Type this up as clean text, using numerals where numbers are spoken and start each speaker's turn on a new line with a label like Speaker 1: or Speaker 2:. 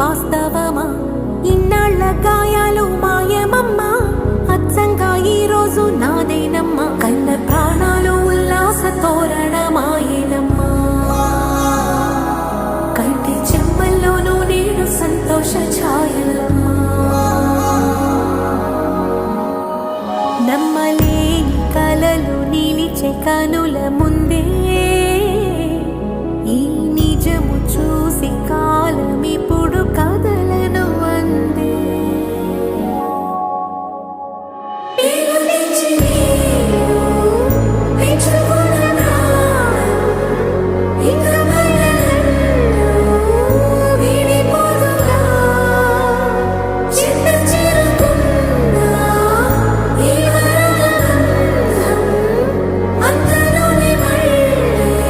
Speaker 1: వాస్తవమా? ఇన్నాళ్ళ గాయాలు మాయమమ్మా, అచ్చంగా ఈ రోజు నాదేనమ్మా. కన్న ప్రాణాలు ఉల్లాస తోరణమాయేనమ్మా. కంటి చెమ్మల్లోనూ నేడు సంతోష ఛాయలమ్మా. నమ్మలేని కలలు నిలిచే కను